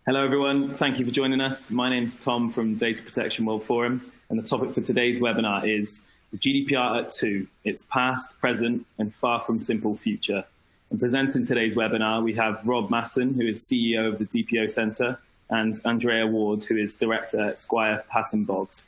Hello, everyone. Thank you for joining us. My name's Tom from Data Protection World Forum, and the topic for today's webinar is the GDPR at 2, its past, present, and far from simple future. And presenting today's webinar, we have Rob Masson, who is CEO of the DPO Centre, and Andrea Ward, who is Director at Squire Patton Boggs.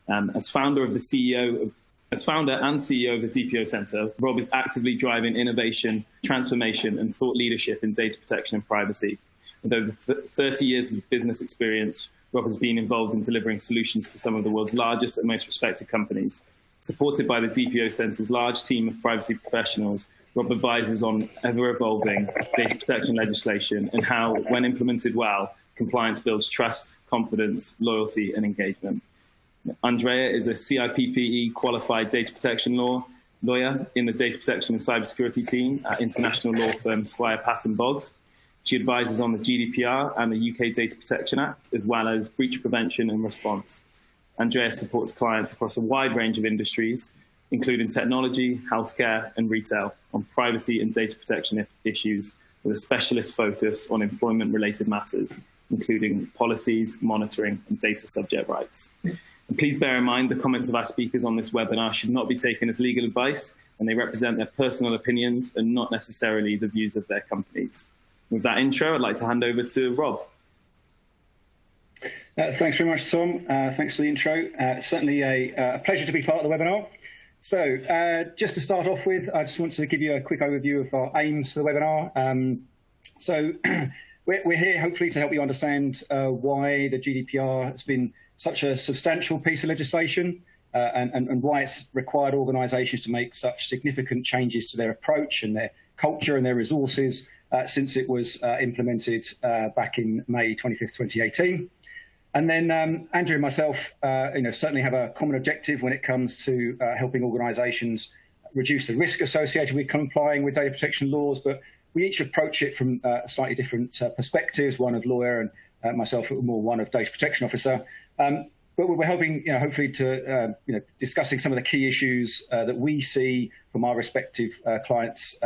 As founder and CEO of the DPO Centre, Rob is actively driving innovation, transformation, and thought leadership in data protection and privacy. With over 30 years of business experience, Rob has been involved in delivering solutions to some of the world's largest and most respected companies. Supported by the DPO Centre's large team of privacy professionals, Rob advises on ever-evolving data protection legislation and how, when implemented well, compliance builds trust, confidence, loyalty, and engagement. Andrea is a CIPPE qualified data protection lawyer in the data protection and cybersecurity team at international law firm Squire Patton Boggs. She advises on the GDPR and the UK Data Protection Act, as well as breach prevention and response. Andrea supports clients across a wide range of industries, including technology, healthcare, and retail, on privacy and data protection issues, with a specialist focus on employment-related matters, including policies, monitoring, and data subject rights. And please bear in mind the comments of our speakers on this webinar should not be taken as legal advice, and they represent their personal opinions and not necessarily the views of their companies. With that intro, I'd like to hand over to Rob. Thanks very much, Tom. Thanks for the intro. Certainly a pleasure to be part of the webinar. So just to start off with, I just want to give you a quick overview of our aims for the webinar. So we're here hopefully to help you understand why the GDPR has been such a substantial piece of legislation and why it's required organisations to make such significant changes to their approach and their culture and their resources since it was implemented back in May 25th, 2018. And then Andrew and myself certainly have a common objective when it comes to helping organisations reduce the risk associated with complying with data protection laws, but we each approach it from slightly different perspectives, one of lawyer and myself more one of data protection officer. But we're hoping, hopefully to, discussing some of the key issues that we see from our respective clients,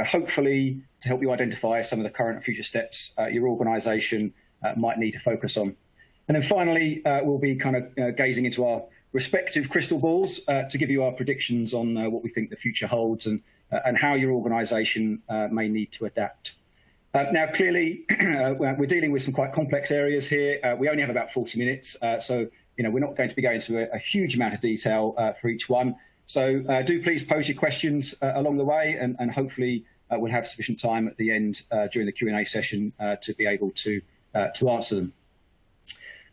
hopefully to help you identify some of the current and future steps your organisation might need to focus on. And then finally, we'll be kind of gazing into our respective crystal balls to give you our predictions on what we think the future holds and how your organisation may need to adapt. Now, clearly, we're dealing with some quite complex areas here. We only have about 40 minutes, so we're not going to be going into a huge amount of detail for each one. So do please pose your questions along the way, and hopefully we'll have sufficient time at the end during the Q&A session to be able to answer them.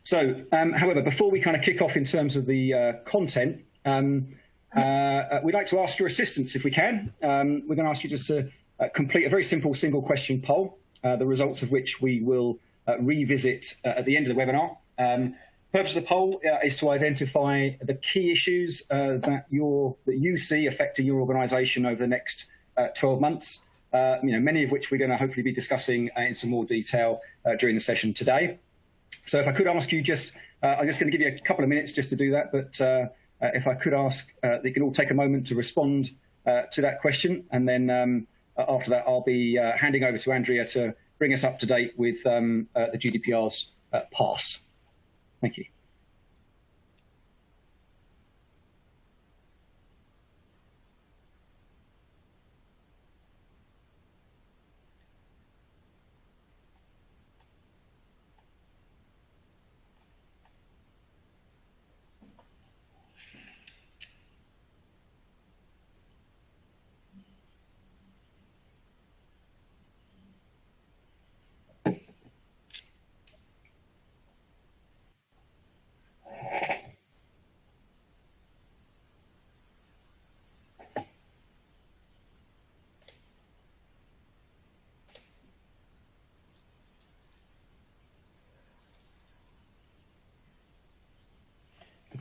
So, however, before we kind of kick off in terms of the content, we'd like to ask your assistance if we can. We're going to ask you just to complete a very simple single question poll, the results of which we will revisit at the end of the webinar. Purpose of the poll is to identify the key issues that you see affecting your organisation over the next 12 months, many of which we're going to hopefully be discussing in some more detail during the session today. So if I could ask you I'm just going to give you a couple of minutes just to do that, but if I could ask that you can all take a moment to respond to that question, and then after that I'll be handing over to Andrea to bring us up to date with the GDPR's past. Thank you.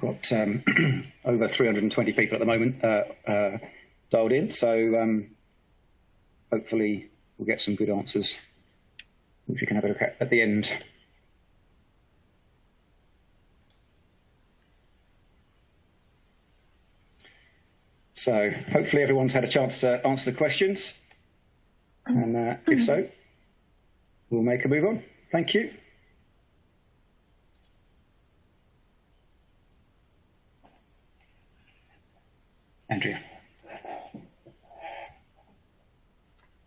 We've got over 320 people at the moment dialed in, so hopefully we'll get some good answers, which we can have a look at the end. So hopefully everyone's had a chance to answer the questions, and if so, we'll make a move on. Thank you. Andrea.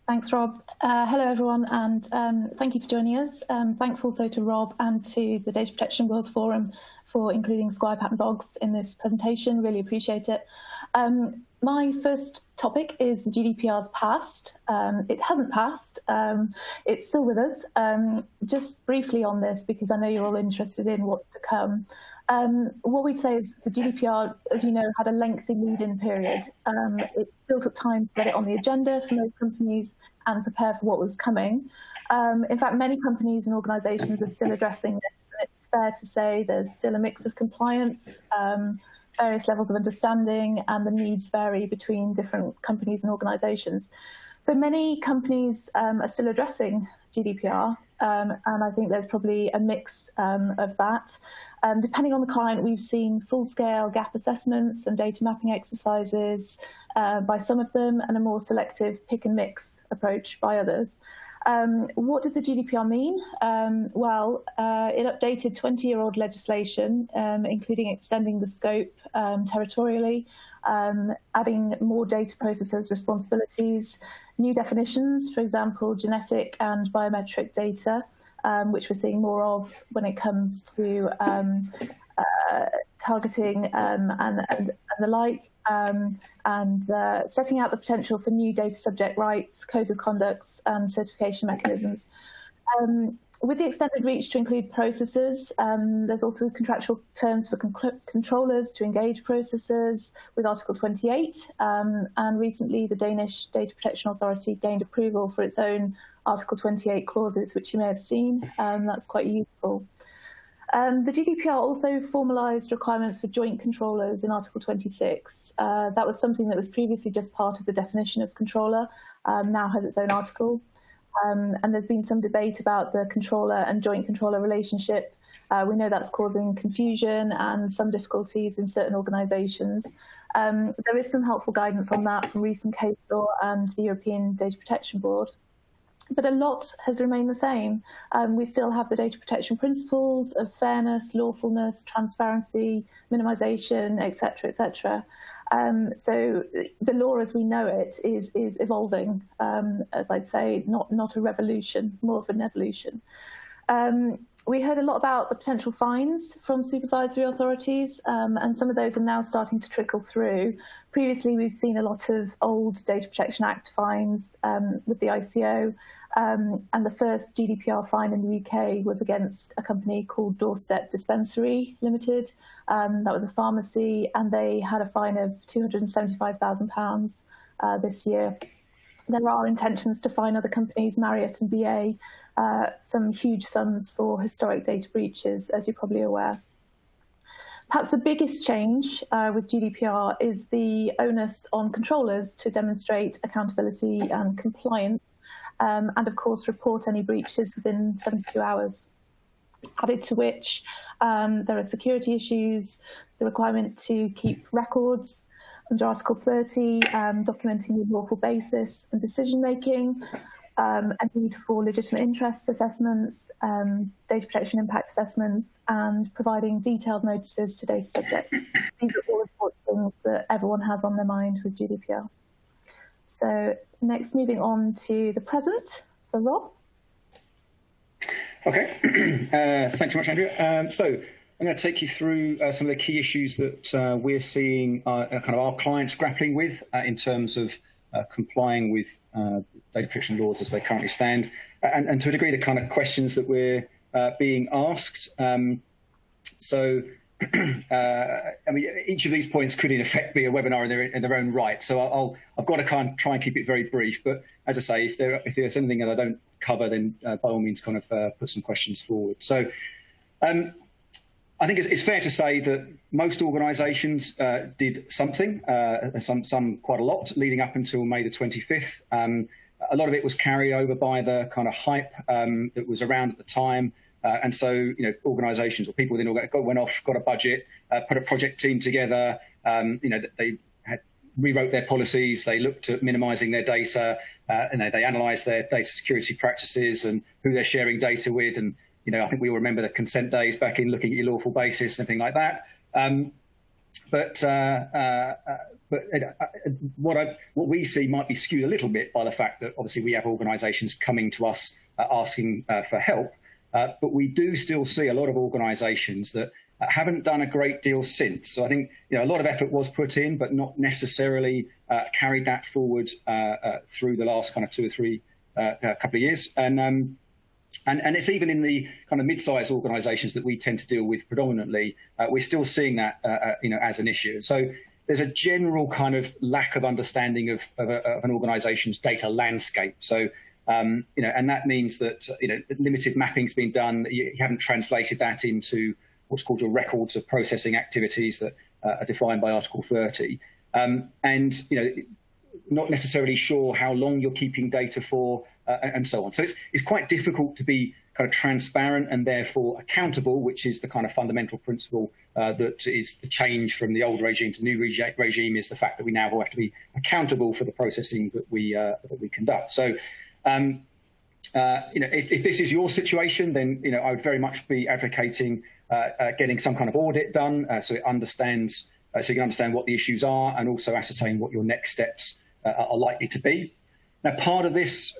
Thanks, Rob. Hello, everyone, and thank you for joining us. Thanks also to Rob and to the Data Protection World Forum for including Squire Patton Boggs in this presentation. Really appreciate it. My first topic is the GDPR's past. It hasn't passed. It's still with us. Just briefly on this, because I know you're all interested in what's to come. What we'd say is the GDPR, as you know, had a lengthy lead-in period. It still took time to get it on the agenda for most companies and prepare for what was coming. In fact, many companies and organisations are still addressing this, and it's fair to say there's still a mix of compliance, various levels of understanding, and the needs vary between different companies and organisations. So many companies are still addressing GDPR, and I think there's probably a mix of that. Depending on the client, we've seen full-scale gap assessments and data mapping exercises by some of them, and a more selective pick-and-mix approach by others. What did the GDPR mean? It updated 20-year-old legislation, including extending the scope territorially, adding more data processors' responsibilities, new definitions, for example, genetic and biometric data, which we're seeing more of when it comes to targeting and the like, and setting out the potential for new data subject rights, codes of conducts, and certification mechanisms. With the extended reach to include processors, there's also contractual terms for controllers to engage processors with Article 28, and recently the Danish Data Protection Authority gained approval for its own Article 28 clauses, which you may have seen. That's quite useful. The GDPR also formalised requirements for joint controllers in Article 26. That was something that was previously just part of the definition of controller, now has its own article. And there's been some debate about the controller and joint controller relationship. We know that's causing confusion and some difficulties in certain organisations. There is some helpful guidance on that from recent case law and the European Data Protection Board. But a lot has remained the same. We still have the data protection principles of fairness, lawfulness, transparency, minimisation, etc., etc. So the law as we know it is evolving, as I'd say, not a revolution, more of an evolution. We heard a lot about the potential fines from supervisory authorities, and some of those are now starting to trickle through. Previously, we've seen a lot of old Data Protection Act fines with the ICO, and the first GDPR fine in the UK was against a company called Doorstep Dispensary Limited. That was a pharmacy, and they had a fine of £275,000 this year. There are intentions to fine other companies, Marriott and BA, some huge sums for historic data breaches, as you're probably aware. Perhaps the biggest change with GDPR is the onus on controllers to demonstrate accountability and compliance, and of course report any breaches within 72 hours. Added to which there are security issues, the requirement to keep records under Article 30, documenting the lawful basis and decision-making, a need for legitimate interest assessments, data protection impact assessments, and providing detailed notices to data subjects. These are all important things that everyone has on their mind with GDPR. So next, moving on to the present for Rob. Okay, thanks very much, Andrea. So I'm going to take you through some of the key issues that we're seeing kind of our clients grappling with in terms of complying with data protection laws as they currently stand, and to a degree the kind of questions that we're being asked. I mean, each of these points could in effect be a webinar in their own right. So I've got to kind of try and keep it very brief. But as I say, if there's anything that I don't cover, then by all means, kind of put some questions forward. So I think it's fair to say that most organisations did something, some quite a lot, leading up until May the 25th. A lot of it was carried over by the kind of hype that was around at the time. And so, organisations or people within went off, got a budget, put a project team together. They rewrote their policies. They looked at minimising their data. They analysed their data security practices and who they're sharing data with. And I think we all remember the consent days back in looking at your lawful basis and everything like that. But but what we see might be skewed a little bit by the fact that obviously we have organisations coming to us asking for help, but we do still see a lot of organisations that haven't done a great deal since. So I think a lot of effort was put in, but not necessarily carried that forward through the last kind of 2 or 3 couple of years. And it's even in the kind of mid-sized organisations that we tend to deal with predominantly, we're still seeing that as an issue. So there's a general kind of lack of understanding of an organisation's data landscape. So and that means that limited mapping's been done. You haven't translated that into what's called your records of processing activities that are defined by Article 30, and not necessarily sure how long you're keeping data for, and so on. So it's quite difficult to be kind of transparent and therefore accountable, which is the kind of fundamental principle that is the change from the old regime to the new regime, is the fact that we now all have to be accountable for the processing that we conduct. So if this is your situation, then I would very much be advocating getting some kind of audit done so it understands, so you can understand what the issues are and also ascertain what your next steps are likely to be. Now, part of this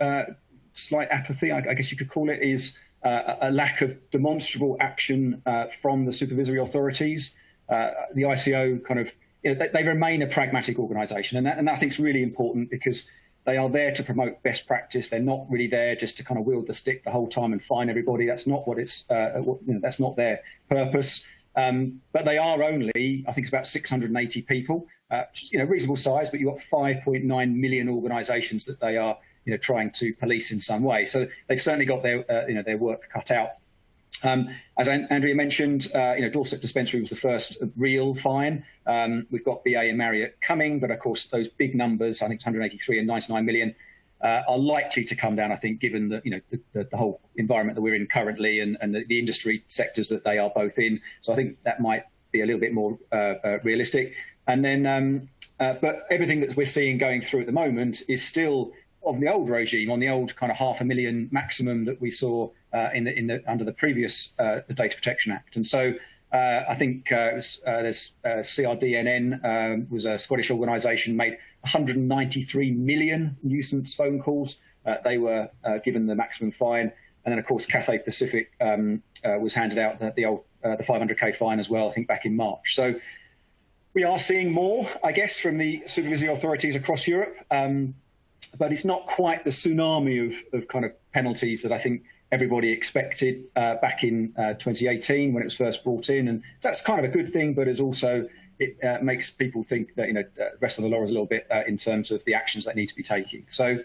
slight apathy, I guess you could call it, is a lack of demonstrable action from the supervisory authorities. The ICO kind of, they remain a pragmatic organisation, and that I think is really important because they are there to promote best practice. They're not really there just to kind of wield the stick the whole time and fine everybody. That's not what it's. That's not their purpose. But they are only, I think, it's about 680 people. Reasonable size, but you've got 5.9 million organisations that they are, trying to police in some way. So they've certainly got their work cut out. As Andrea mentioned, Dorset Dispensary was the first real fine. We've got BA and Marriott coming, but of course those big numbers, I think 183 and 99 million, are likely to come down, I think, given the whole environment that we're in currently and the industry sectors that they are both in. So I think that might be a little bit more realistic. And then, but everything that we're seeing going through at the moment is still of the old regime, on the old kind of 500,000 maximum that we saw under the previous Data Protection Act. And so I think there's CRDNN was a Scottish organisation, made 193 million nuisance phone calls. They were given the maximum fine. And then, of course, Cathay Pacific was handed out the 500k fine as well, I think, back in March. So we are seeing more, I guess, from the supervisory authorities across Europe. But it's not quite the tsunami of kind of penalties that I think everybody expected back in 2018 when it was first brought in. And that's kind of a good thing, but it makes people think that, the rest of the law is a little bit in terms of the actions they need to be taking. So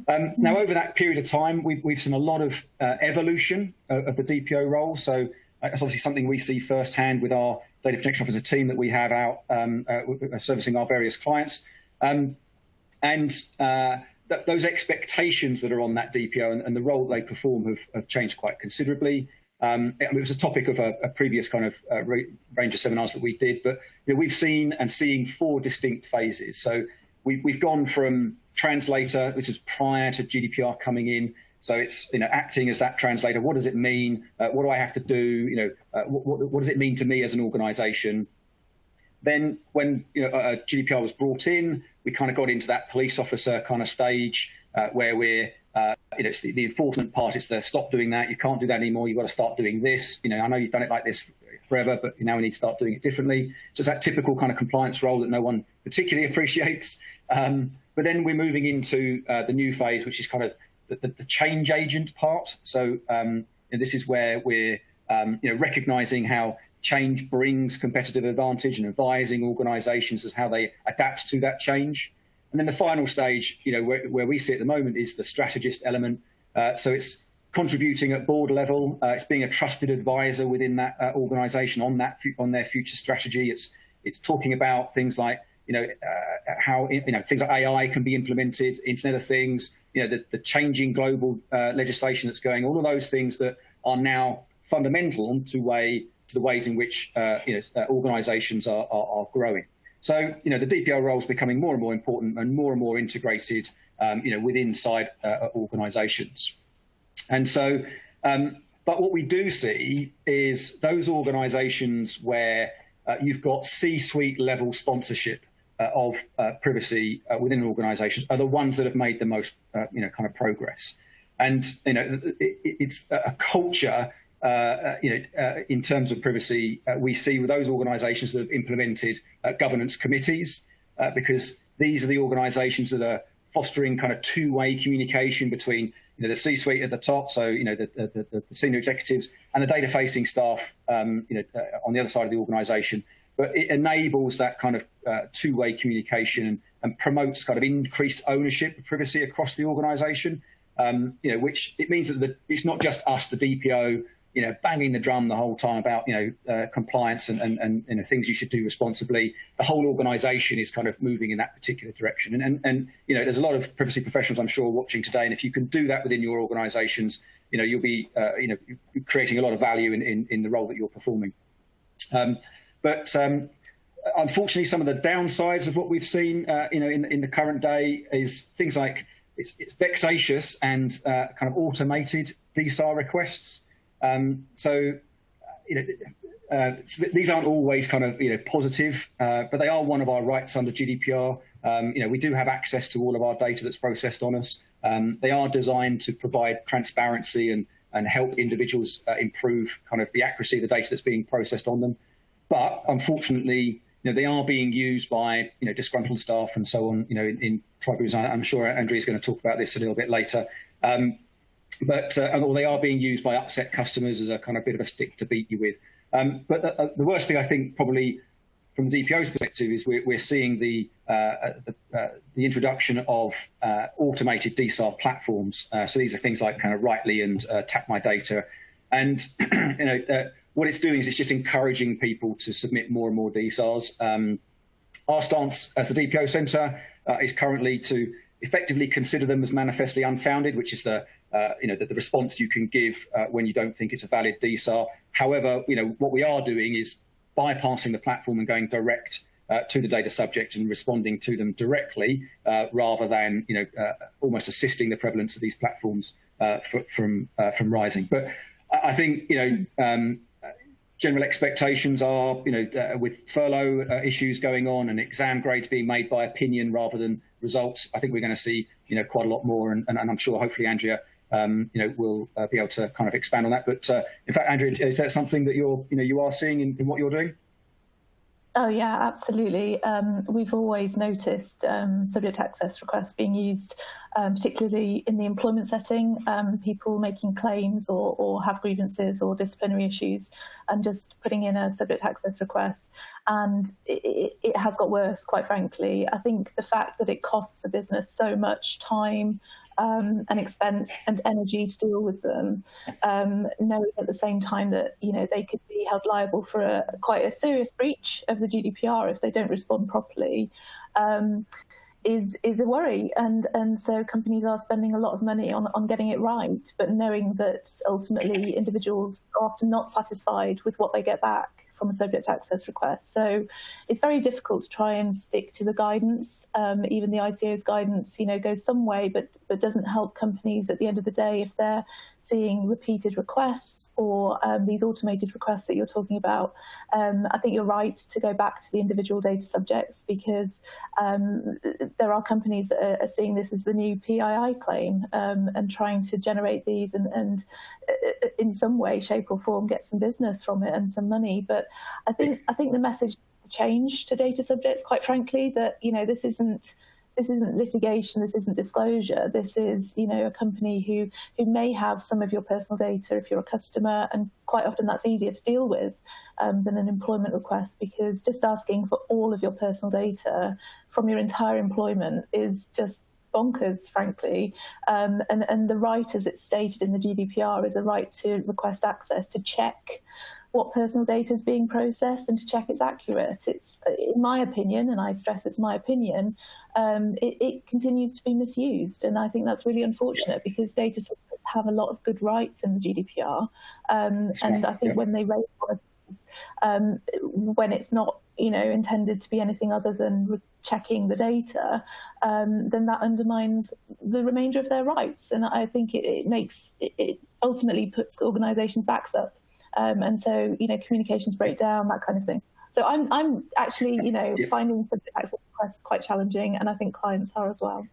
now over that period of time, we've seen a lot of evolution of the DPO role. So that's obviously something we see firsthand with our Data Protection Officer team that we have out servicing our various clients. Those expectations that are on that DPO and the role they perform have changed quite considerably. It was a topic of a previous kind of range of seminars that we did, but we've seen and seeing 4 distinct phases. So we've gone from translator, this is prior to GDPR coming in. So it's acting as that translator. What does it mean? What do I have to do? What does it mean to me as an organisation? Then when GDPR was brought in, we kind of got into that police officer kind of stage where we're, it's the enforcement part. It's the stop doing that. You can't do that anymore. You've got to start doing this. I know you've done it like this forever, but now we need to start doing it differently. So it's that typical kind of compliance role that no one particularly appreciates. But then we're moving into the new phase, which is kind of the change agent part. So this is where we're recognizing how change brings competitive advantage and advising organisations as how they adapt to that change. And then the final stage, where we see at the moment is the strategist element. So it's contributing at board level. It's being a trusted advisor within that organisation on their future strategy. It's talking about things like how things like AI can be implemented, Internet of Things, the changing global legislation that's going. All of those things that are now fundamental to the ways in which organisations are growing. So the DPO role is becoming more and more important and more integrated within inside organisations. And so, but what we do see is those organisations where you've got C-suite level sponsorship of privacy within organisations are the ones that have made the most, kind of progress. And it's a culture. In terms of privacy, we see with those organisations that have implemented governance committees, because these are the organisations that are fostering kind of two-way communication between the C-suite at the top, so the senior executives, and the data-facing staff, on the other side of the organisation. But it enables that kind of two-way communication and promotes kind of increased ownership of privacy across the organisation. Which it means that it's not just us, the DPO, banging the drum the whole time about compliance and things you should do responsibly. The whole organisation is kind of moving in that particular direction. And there's a lot of privacy professionals, I'm sure, watching today. And if you can do that within your organisations, you'll be creating a lot of value in the role that you're performing. But unfortunately, some of the downsides of what we've seen, in the current day is things like it's vexatious and kind of automated DSAR requests. So these aren't always kind of positive, but they are one of our rights under GDPR. We do have access to all of our data that's processed on us. They are designed to provide transparency and help individuals improve kind of the accuracy of the data that's being processed on them. But unfortunately, they are being used by disgruntled staff and so on. In tribunals. I'm sure Andrea is going to talk about this a little bit later. Or they are being used by upset customers as a kind of bit of a stick to beat you with. But the worst thing, I think, probably from the DPO's perspective, is we're seeing the introduction of automated DSAR platforms. So these are things like kind of Rightly and Tap My Data, and what it's doing is it's just encouraging people to submit more and more DSARs. Our stance as the DPO Centre is currently to effectively consider them as manifestly unfounded, which is the response you can give when you don't think it's a valid DSAR. However, what we are doing is bypassing the platform and going direct to the data subject and responding to them directly, rather than almost assisting the prevalence of these platforms from rising. But I think general expectations are, with furlough issues going on and exam grades being made by opinion rather than results, I think we're going to see, quite a lot more. And I'm sure, hopefully, Andrea, will be able to kind of expand on that. But in fact, Andrea, is that something that you are seeing in what you're doing? Oh, yeah, absolutely. We've always noticed subject access requests being used, particularly in the employment setting, people making claims or have grievances or disciplinary issues and just putting in a subject access request. And it has got worse, quite frankly. I think the fact that it costs a business so much time and expense and energy to deal with them, knowing at the same time that they could be held liable for quite a serious breach of the GDPR if they don't respond properly, is a worry. And so companies are spending a lot of money on getting it right, but knowing that ultimately individuals are often not satisfied with what they get back from a subject access request. So it's very difficult to try and stick to the guidance. Even the ICO's guidance, goes some way, but doesn't help companies at the end of the day if they're seeing repeated requests or these automated requests that you're talking about. I think you're right to go back to the individual data subjects, because there are companies that are seeing this as the new PII claim and trying to generate these and in some way, shape or form get some business from it and some money. But I think the message changed to data subjects, quite frankly, that this isn't litigation, this isn't disclosure, this is a company who may have some of your personal data if you're a customer, and quite often that's easier to deal with than an employment request, because just asking for all of your personal data from your entire employment is just bonkers, frankly. And the right, as it's stated in the GDPR, is a right to request access to check what personal data is being processed and to check it's accurate. It's, in my opinion, and I stress it's my opinion, it continues to be misused. And I think that's really unfortunate, because data subjects have a lot of good rights in the GDPR. And I think when they raise when it's not intended to be anything other than checking the data, then that undermines the remainder of their rights. And I think it ultimately puts organisations' backs up. And so, communications break down, that kind of thing. So I'm actually, finding subject access requests quite challenging, and I think clients are as well.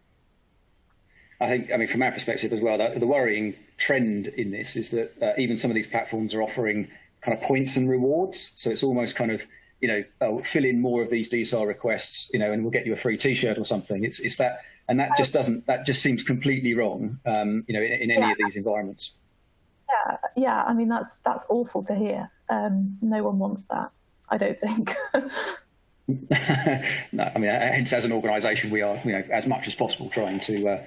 I mean, from our perspective as well, the worrying trend in this is that even some of these platforms are offering kind of points and rewards. So it's almost kind of, fill in more of these DSAR requests, and we'll get you a free T-shirt or something. It's that, and that just seems completely wrong, in any of these environments. Yeah. I mean, that's awful to hear. No one wants that, I don't think. No, I mean, hence as an organisation, we are, as much as possible trying to. I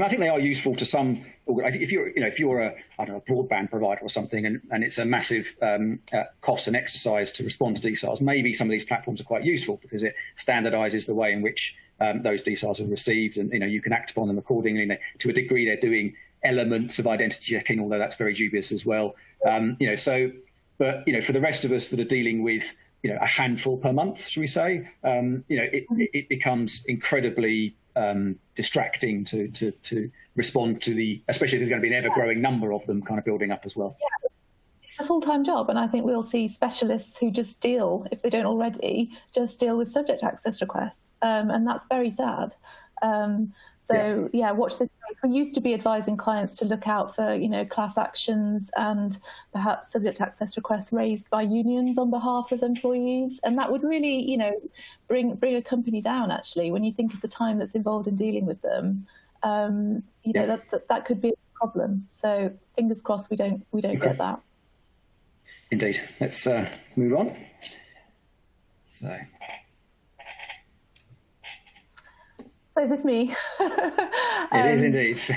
think they are useful to some. If you're a broadband provider or something, and it's a massive cost and exercise to respond to DSARs, maybe some of these platforms are quite useful because it standardises the way in which those DSARs are received, and you can act upon them accordingly. To a degree, they're doing elements of identity checking, although that's very dubious as well. But for the rest of us that are dealing with a handful per month, shall we say? It becomes incredibly distracting to respond to especially if there's going to be an ever-growing number of them kind of building up as well. Yeah. It's a full-time job, and I think we'll see specialists who just deal, if they don't already, just deal with subject access requests, and that's very sad. Watch this space. We used to be advising clients to look out for, class actions and perhaps subject access requests raised by unions on behalf of employees. And that would really, bring a company down, actually, when you think of the time that's involved in dealing with them. That could be a problem. So fingers crossed we don't get that. Indeed. Let's move on. So is this me? It is indeed. So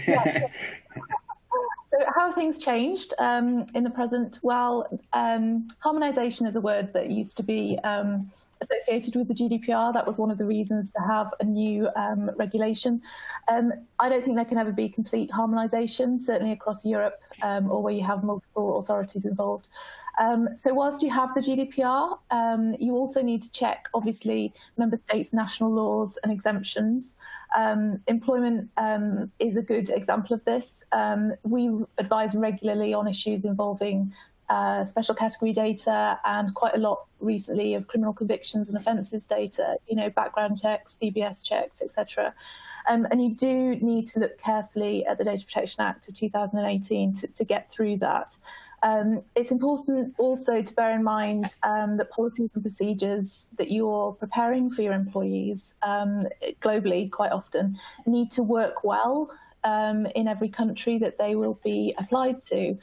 how have things changed in the present? Well, harmonisation is a word that used to be associated with the GDPR. That was one of the reasons to have a new regulation. I don't think there can ever be complete harmonisation, certainly across Europe or where you have multiple authorities involved. So whilst you have the GDPR, you also need to check, obviously, member states' national laws and exemptions. Employment is a good example of this. We advise regularly on issues involving special category data, and quite a lot recently of criminal convictions and offences data, background checks, DBS checks, etc. And you do need to look carefully at the Data Protection Act of 2018 to get through that. It's important also to bear in mind that policies and procedures that you're preparing for your employees globally quite often need to work well in every country that they will be applied to.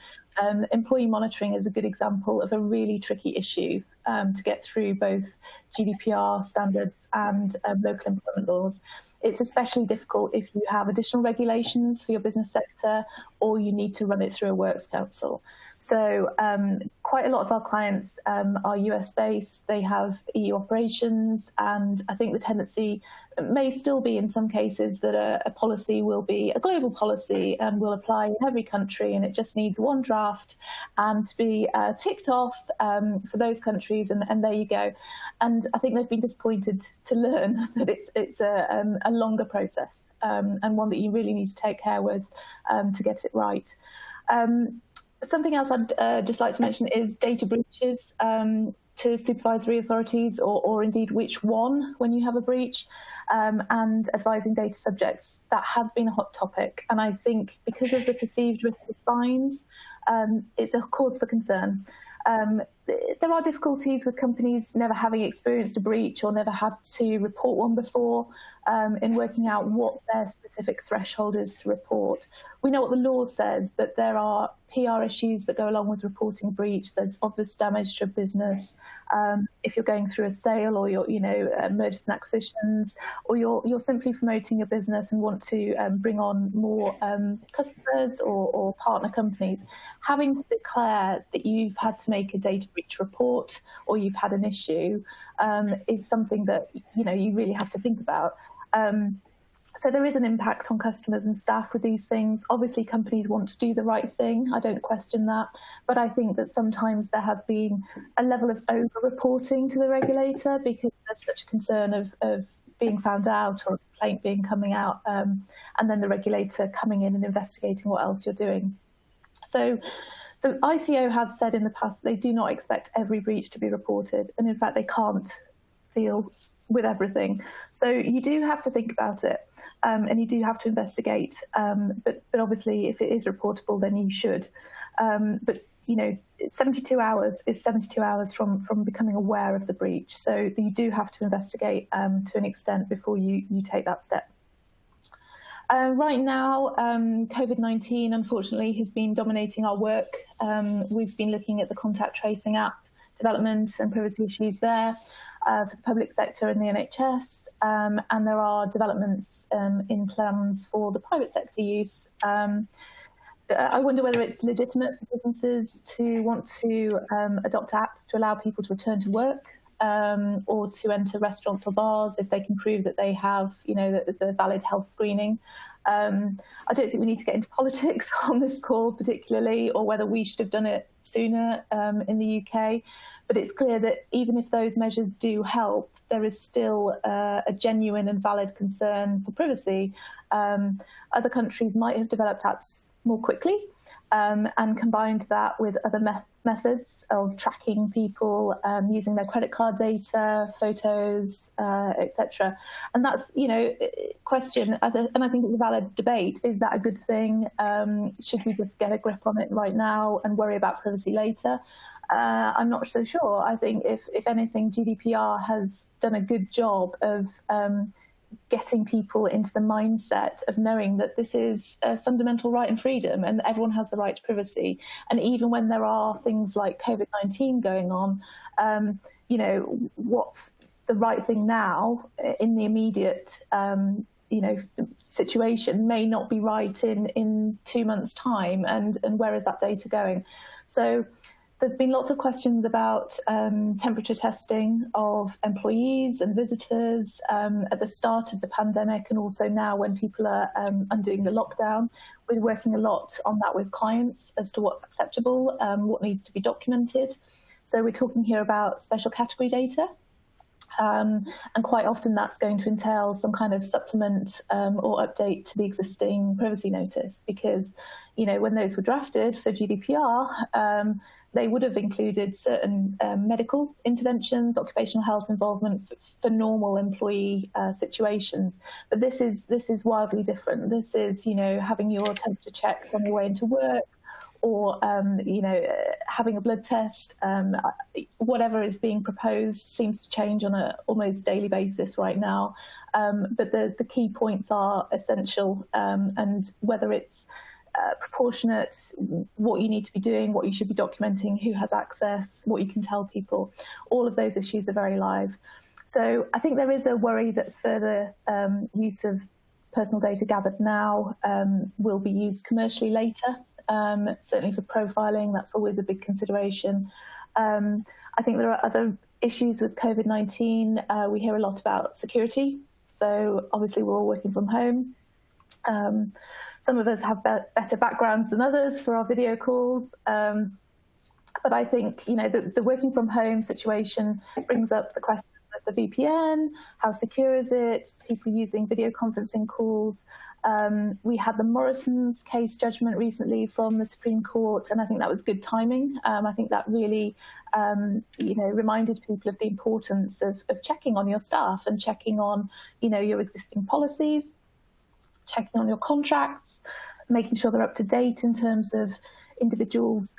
Employee monitoring is a good example of a really tricky issue to get through both GDPR standards and local employment laws. It's especially difficult if you have additional regulations for your business sector or you need to run it through a works council. So quite a lot of our clients are US-based, they have EU operations, and I think the tendency may still be in some cases that a policy will be a global policy and will apply in every country, and it just needs one draft and to be ticked off for those countries, and there you go. And I think they've been disappointed to learn that it's a longer process and one that you really need to take care with to get it right. Something else I'd just like to mention is data breaches to supervisory authorities, or indeed which one when you have a breach, and advising data subjects. That has been a hot topic, and I think because of the perceived risk of fines, it's a cause for concern. There are difficulties with companies never having experienced a breach or never had to report one before in working out what their specific threshold is to report. We know what the law says, but there are PR issues that go along with reporting breach. There's obvious damage to a business if you're going through a sale, or you're, mergers and acquisitions, or you're simply promoting your business and want to bring on more customers or partner companies. Having to declare that you've had to make a data breach report or you've had an issue is something that you really have to think about. So there is an impact on customers and staff with these things. Obviously, companies want to do the right thing. I don't question that. But I think that sometimes there has been a level of over-reporting to the regulator because there's such a concern of being found out or a complaint coming out, and then the regulator coming in and investigating what else you're doing. So the ICO has said in the past they do not expect every breach to be reported. And in fact, they can't feel with everything. So you do have to think about it, and you do have to investigate. But obviously, if it is reportable, then you should. But 72 hours is 72 hours from becoming aware of the breach. So you do have to investigate to an extent before you take that step. Right now, COVID-19, unfortunately, has been dominating our work. We've been looking at the contact tracing app development and privacy issues there for the public sector and the NHS. And there are developments in plans for the private sector use. I wonder whether it's legitimate for businesses to want to adopt apps to allow people to return to work, or to enter restaurants or bars if they can prove that they have, the valid health screening. I don't think we need to get into politics on this call particularly, or whether we should have done it sooner in the UK. But it's clear that even if those measures do help, there is still a genuine and valid concern for privacy. Other countries might have developed apps more quickly and combined that with other methods of tracking people, using their credit card data, photos, etc. And that's, question, and I think it's a valid debate. Is that a good thing? Should we just get a grip on it right now and worry about privacy later? I'm not so sure. I think if anything, GDPR has done a good job of getting people into the mindset of knowing that this is a fundamental right and freedom, and everyone has the right to privacy. And even when there are things like COVID-19 going on, what's the right thing now in the immediate situation may not be right in 2 months' time, and where is that data going? So there's been lots of questions about temperature testing of employees and visitors at the start of the pandemic, and also now when people are undoing the lockdown. We're working a lot on that with clients as to what's acceptable, what needs to be documented. So we're talking here about special category data. And quite often that's going to entail some kind of supplement or update to the existing privacy notice, because, when those were drafted for GDPR, they would have included certain medical interventions, occupational health involvement for normal employee situations. But this is wildly different. This is, having your temperature checked on your way into work, or having a blood test. Whatever is being proposed seems to change on an almost daily basis right now. But the key points are essential, and whether it's proportionate, what you need to be doing, what you should be documenting, who has access, what you can tell people, all of those issues are very live. So I think there is a worry that further use of personal data gathered now will be used commercially later. Certainly for profiling, that's always a big consideration. I think there are other issues with COVID-19. We hear a lot about security. So obviously we're all working from home. Some of us have better backgrounds than others for our video calls. But I think, the working from home situation brings up the questions of the VPN, how secure is it, people using video conferencing calls. We had the Morrison's case judgment recently from the Supreme Court, and I think that was good timing. I think that really, reminded people of the importance of checking on your staff and checking on, your existing policies, checking on your contracts, making sure they're up to date in terms of individuals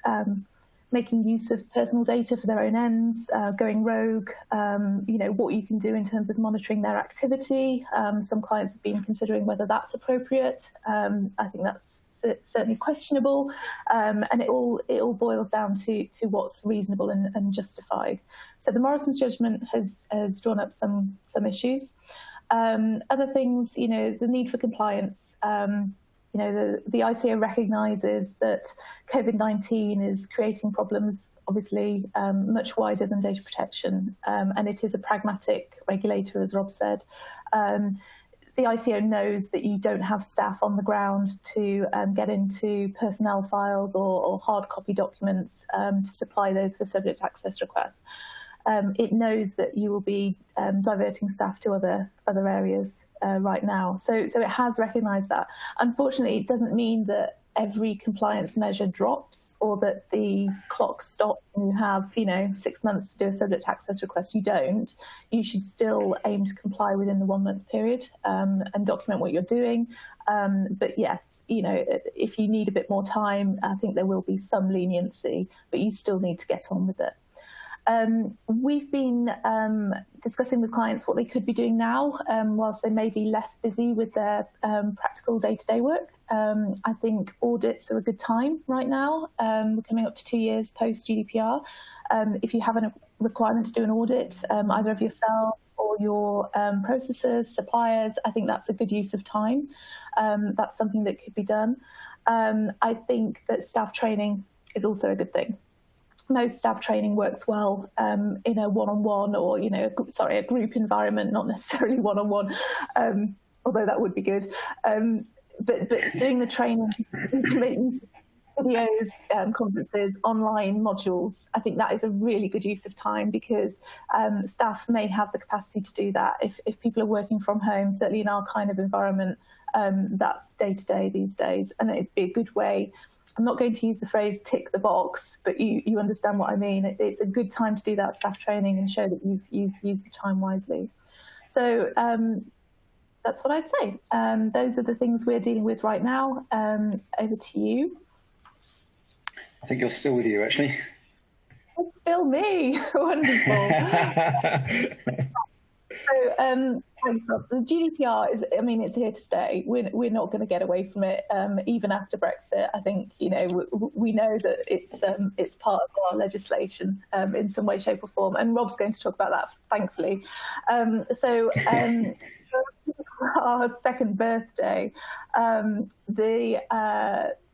making use of personal data for their own ends, going rogue, what you can do in terms of monitoring their activity. Some clients have been considering whether that's appropriate. I think that's certainly questionable. And it all boils down to what's reasonable and justified. So the Morrison's judgment has drawn up some issues. Other things, the need for compliance. The ICO recognises that COVID-19 is creating problems, obviously, much wider than data protection, and it is a pragmatic regulator, as Rob said. The ICO knows that you don't have staff on the ground to get into personnel files or hard copy documents to supply those for subject access requests. It knows that you will be diverting staff to other areas right now. So it has recognised that. Unfortunately, it doesn't mean that every compliance measure drops or that the clock stops and you have, 6 months to do a subject access request. You don't. You should still aim to comply within the 1 month period and document what you're doing. But yes, if you need a bit more time, I think there will be some leniency, but you still need to get on with it. We've been discussing with clients what they could be doing now, whilst they may be less busy with their practical day-to-day work. I think audits are a good time right now. We're coming up to 2 years post-GDPR. If you have a requirement to do an audit, either of yourselves or your processors, suppliers, I think that's a good use of time. That's something that could be done. I think that staff training is also a good thing. Most staff training works well in a one-on-one or, a group environment, not necessarily one-on-one, although that would be good. But doing the training, meetings, videos, conferences, online modules, I think that is a really good use of time because staff may have the capacity to do that. If people are working from home, certainly in our kind of environment, that's day-to-day these days, and it'd be a good way. I'm not going to use the phrase tick the box, but you understand what I mean. It's a good time to do that staff training and show that you've used the time wisely. So that's what I'd say. Those are the things we're dealing with right now. Over to you. I think you're still with you, actually. It's still me. Wonderful. So the GDPR it's here to stay. We're not going to get away from it, even after Brexit. I think we know that it's part of our legislation in some way, shape, or form. And Rob's going to talk about that, thankfully. Our second birthday,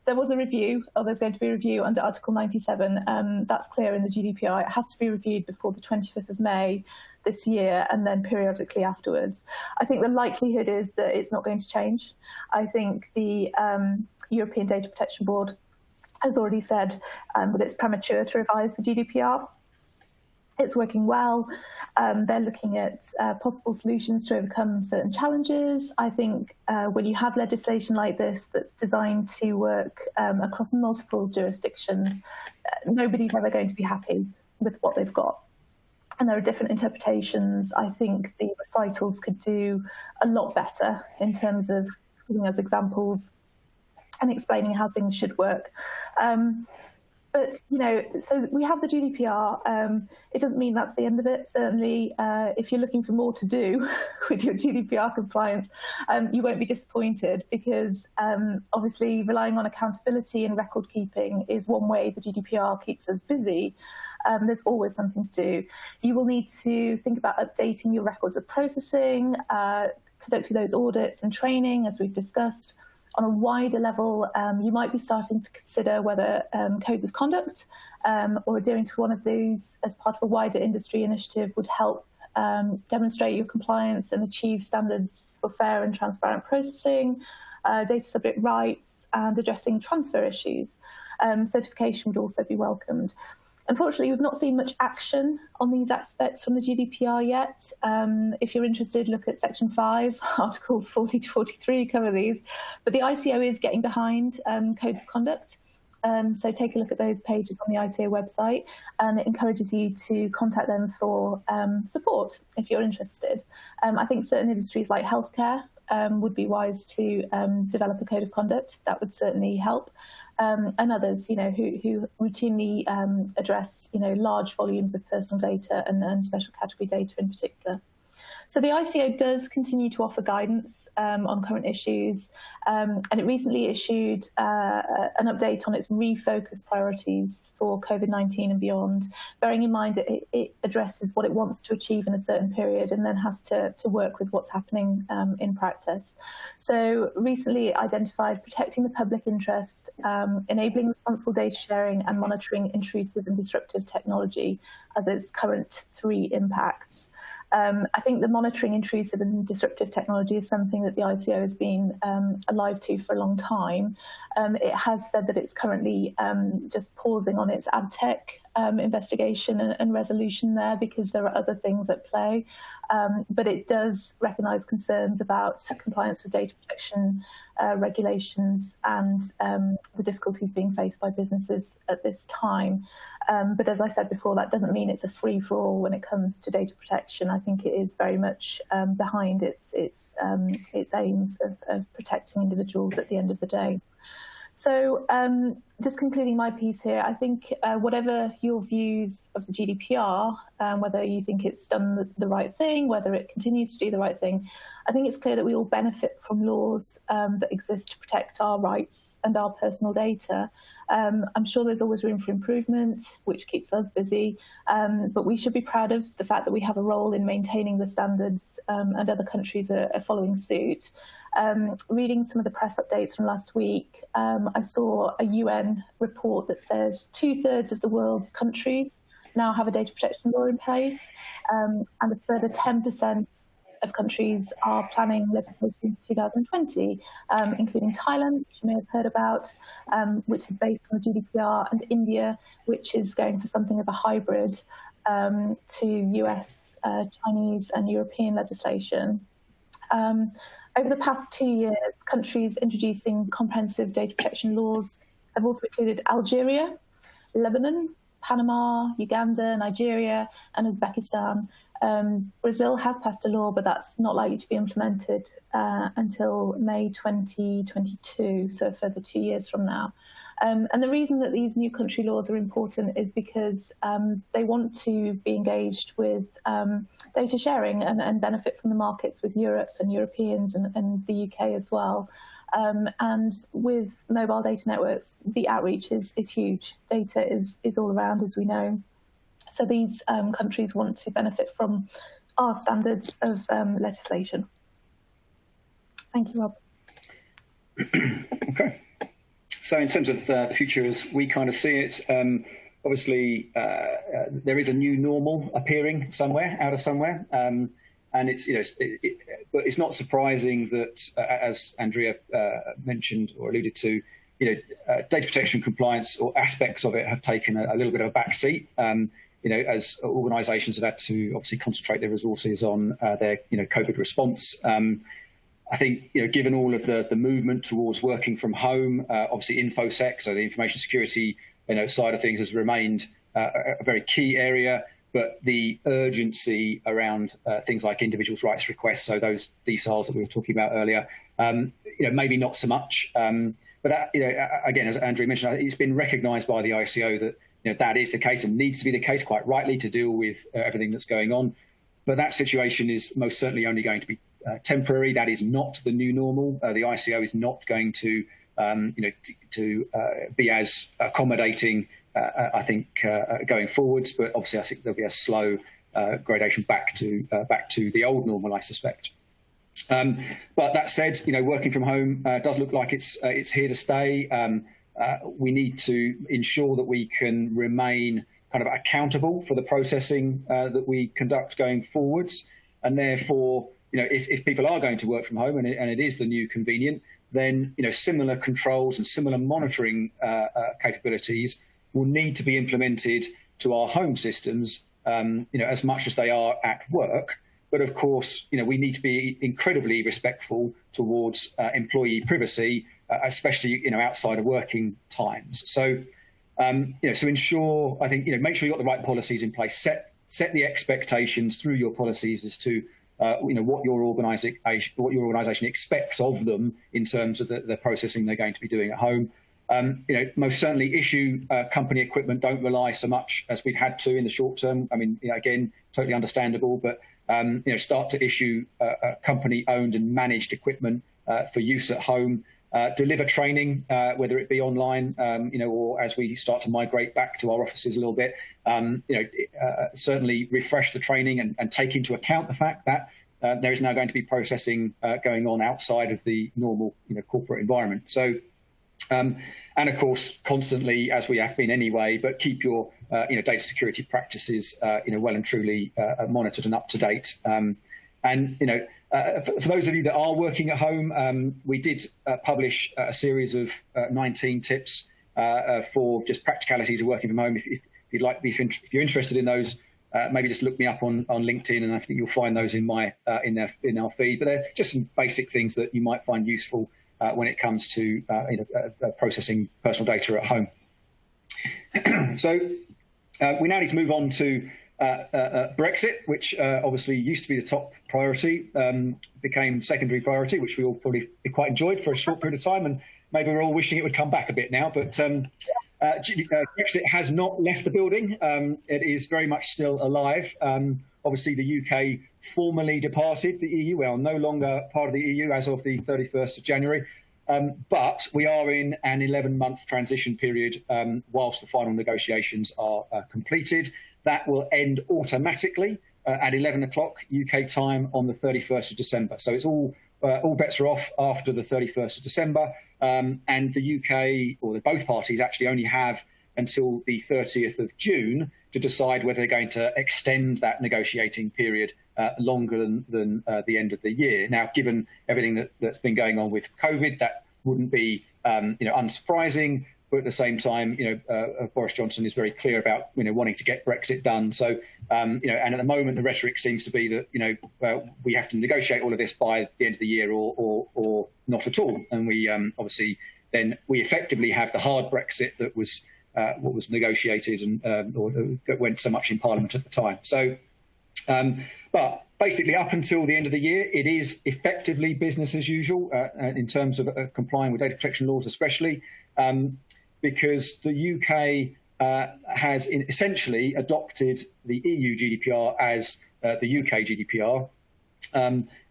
there was a review, or there's going to be a review under Article 97. That's clear in the GDPR. It has to be reviewed before the 25th of May this year and then periodically afterwards. I think the likelihood is that it's not going to change. I think the European Data Protection Board has already said that it's premature to revise the GDPR. It's working well. They're looking at possible solutions to overcome certain challenges. I think when you have legislation like this that's designed to work across multiple jurisdictions, nobody's ever going to be happy with what they've got. And there are different interpretations. I think the recitals could do a lot better in terms of giving us examples and explaining how things should work. But, so we have the GDPR. It doesn't mean that's the end of it. Certainly, if you're looking for more to do with your GDPR compliance, you won't be disappointed because obviously relying on accountability and record keeping is one way the GDPR keeps us busy. There's always something to do. You will need to think about updating your records of processing, conducting those audits and training, as we've discussed. On a wider level, you might be starting to consider whether codes of conduct or adhering to one of these as part of a wider industry initiative would help demonstrate your compliance and achieve standards for fair and transparent processing, data subject rights, and addressing transfer issues. Certification would also be welcomed. Unfortunately, we've not seen much action on these aspects from the GDPR yet. If you're interested, look at Section 5, Articles 40 to 43 cover these. But the ICO is getting behind codes of conduct. So take a look at those pages on the ICO website, and it encourages you to contact them for support if you're interested. I think certain industries like healthcare would be wise to develop a code of conduct. That would certainly help. And others, who routinely address, large volumes of personal data and special category data in particular. So the ICO does continue to offer guidance on current issues, and it recently issued an update on its refocused priorities for COVID-19 and beyond, bearing in mind that it addresses what it wants to achieve in a certain period and then has to work with what's happening in practice. So recently it identified protecting the public interest, enabling responsible data sharing and monitoring intrusive and disruptive technology as its current 3 impacts. I think the monitoring intrusive and disruptive technology is something that the ICO has been alive to for a long time. It has said that it's currently just pausing on its ad tech investigation and resolution there, because there are other things at play. But it does recognise concerns about compliance with data protection regulations and the difficulties being faced by businesses at this time. But as I said before, that doesn't mean it's a free-for-all when it comes to data protection. I think it is very much behind its aims of protecting individuals at the end of the day. So just concluding my piece here, I think whatever your views of the GDPR, whether you think it's done the right thing, whether it continues to do the right thing, I think it's clear that we all benefit from laws that exist to protect our rights and our personal data. I'm sure there's always room for improvement, which keeps us busy, but we should be proud of the fact that we have a role in maintaining the standards, and other countries are following suit. Reading some of the press updates from last week, I saw a UN report that says 2/3 of the world's countries now have a data protection law in place, and a further 10% of countries are planning legislation in 2020, including Thailand, which you may have heard about, which is based on the GDPR, and India, which is going for something of a hybrid to US, Chinese and European legislation. Over the past 2 years, countries introducing comprehensive data protection laws have also included Algeria, Lebanon, Panama, Uganda, Nigeria, and Uzbekistan. Brazil has passed a law, but that's not likely to be implemented until May 2022, so a further 2 years from now. And the reason that these new country laws are important is because they want to be engaged with data sharing and benefit from the markets with Europe and Europeans and the UK as well. And with mobile data networks, the outreach is huge. Data is all around, as we know. So these countries want to benefit from our standards of legislation. Thank you, Rob. Okay. So in terms of the future as we kind of see it, obviously there is a new normal appearing somewhere, out of somewhere. And it's, but it's not surprising that, as Andrea mentioned or alluded to, data protection compliance or aspects of it have taken a little bit of a back seat. As organisations have had to obviously concentrate their resources on their, COVID response. I think, given all of the movement towards working from home, obviously InfoSec, so the information security, side of things has remained a very key area. But the urgency around things like individuals' rights requests, so those DSARs that we were talking about earlier, maybe not so much. But that, again, as Andrea mentioned, it's been recognised by the ICO that that is the case and needs to be the case, quite rightly, to deal with everything that's going on. But that situation is most certainly only going to be temporary. That is not the new normal. The ICO is not going to, be as accommodating, I think, going forwards. But obviously, I think there'll be a slow gradation back to the old normal, I suspect. But that said, working from home does look like it's here to stay. We need to ensure that we can remain kind of accountable for the processing that we conduct going forwards, and therefore, if people are going to work from home and it is the new convenient, then similar controls and similar monitoring capabilities will need to be implemented to our home systems, as much as they are at work. But of course, we need to be incredibly respectful towards employee privacy, especially outside of working times. So, so ensure, I think, make sure you've got the right policies in place. Set the expectations through your policies as to what your organisation expects of them in terms of the processing they're going to be doing at home. Most certainly issue company equipment. Don't rely so much as we've had to in the short term. I mean, again, totally understandable, but start to issue company-owned and managed equipment for use at home. Deliver training, whether it be online, or as we start to migrate back to our offices a little bit. Certainly refresh the training and take into account the fact that there is now going to be processing going on outside of the normal, corporate environment. So, and of course, constantly, as we have been anyway, but keep your, data security practices, well and truly monitored and up to date. For those of you that are working at home, we did publish a series of 19 tips for just practicalities of working from home. If if you're interested in those, maybe just look me up on LinkedIn, and I think you'll find those in our feed. But they're just some basic things that you might find useful when it comes to processing personal data at home. So we now need to move on to Brexit, which obviously used to be the top priority, became secondary priority, which we all probably quite enjoyed for a short period of time, and maybe we're all wishing it would come back a bit now. But Brexit has not left the building. It is very much still alive. Obviously, the UK formally departed the EU. We are no longer part of the EU as of the 31st of January. But we are in an 11-month transition period whilst the final negotiations are completed. That will end automatically at 11 o'clock UK time on the 31st of December. So it's all bets are off after the 31st of December. And the UK, or both parties, actually only have until the 30th of June to decide whether they're going to extend that negotiating period longer than the end of the year. Now, given everything that's been going on with COVID, that wouldn't be unsurprising. But at the same time, Boris Johnson is very clear about wanting to get Brexit done. So, and at the moment, the rhetoric seems to be that we have to negotiate all of this by the end of the year, or not at all. And we obviously then we effectively have the hard Brexit that was what was negotiated and or went so much in Parliament at the time. So, but basically, up until the end of the year, it is effectively business as usual in terms of complying with data protection laws, especially. Because the UK has essentially adopted the EU GDPR as the UK GDPR.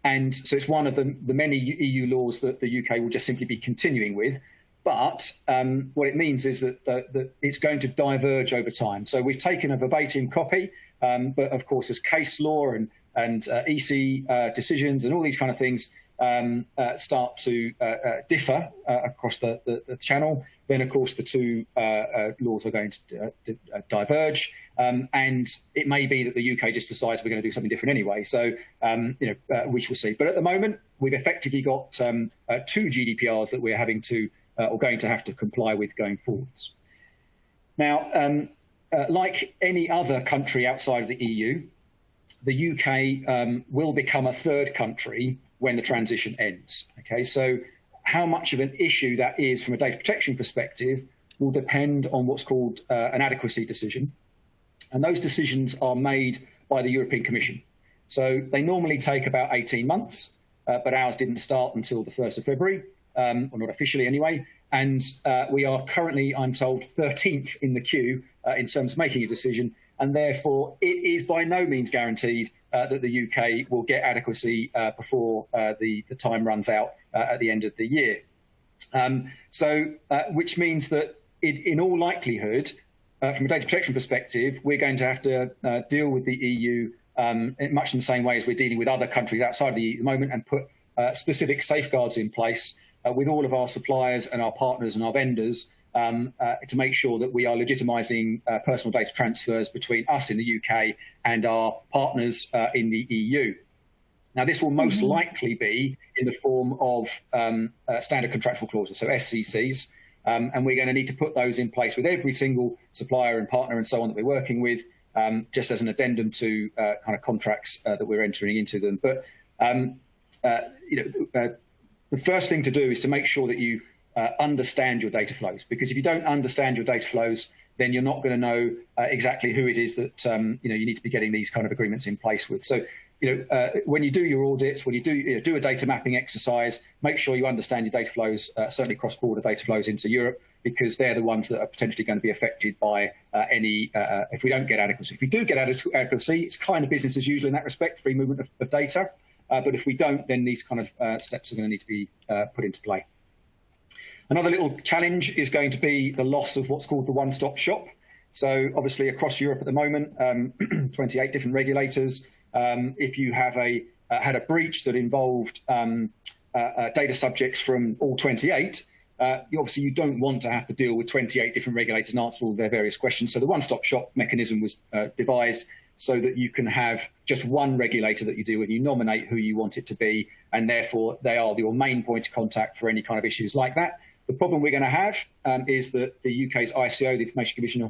And so it's one of the many EU laws that the UK will just simply be continuing with. But what it means is that it's going to diverge over time. So we've taken a verbatim copy, but of course, as case law and EC decisions and all these kind of things start to differ across the channel, then of course the two laws are going to diverge, and it may be that the UK just decides we're going to do something different anyway. So we shall see. But at the moment, we've effectively got two GDPRs that we're having to or going to have to comply with going forwards. Now, like any other country outside of the EU, the UK will become a third country when the transition ends. Okay, so how much of an issue that is from a data protection perspective will depend on what's called an adequacy decision. And those decisions are made by the European Commission. So they normally take about 18 months, but ours didn't start until the 1st of February, or not officially anyway. And we are currently, I'm told, 13th in the queue in terms of making a decision. And therefore, it is by no means guaranteed that the UK will get adequacy before the time runs out at the end of the year. Which means that in all likelihood, from a data protection perspective, we're going to have to deal with the EU much in the same way as we're dealing with other countries outside the EU at the moment, and put specific safeguards in place with all of our suppliers and our partners and our vendors to make sure that we are legitimising personal data transfers between us in the UK and our partners in the EU. Now, this will most likely be in the form of standard contractual clauses, so SCCs, and we're going to need to put those in place with every single supplier and partner and so on that we're working with, just as an addendum to kind of contracts that we're entering into them. But the first thing to do is to make sure that you understand your data flows, because if you don't understand your data flows, then you're not going to know exactly who it is that you need to be getting these kind of agreements in place with. So, when you do your audits, when you do a data mapping exercise, make sure you understand your data flows, certainly cross-border data flows into Europe, because they're the ones that are potentially going to be affected by if we don't get adequacy. If we do get adequacy, it's kind of business as usual in that respect, free movement of data. But if we don't, then these kind of steps are going to need to be put into play. Another little challenge is going to be the loss of what's called the one-stop shop. So obviously across Europe at the moment, 28 different regulators. If you have had a breach that involved data subjects from all 28, obviously you don't want to have to deal with 28 different regulators and answer all their various questions. So the one-stop shop mechanism was devised so that you can have just one regulator that you deal with. You nominate who you want it to be, and therefore they are your main point of contact for any kind of issues like that. The problem we're going to have is that the UK's ICO, the Information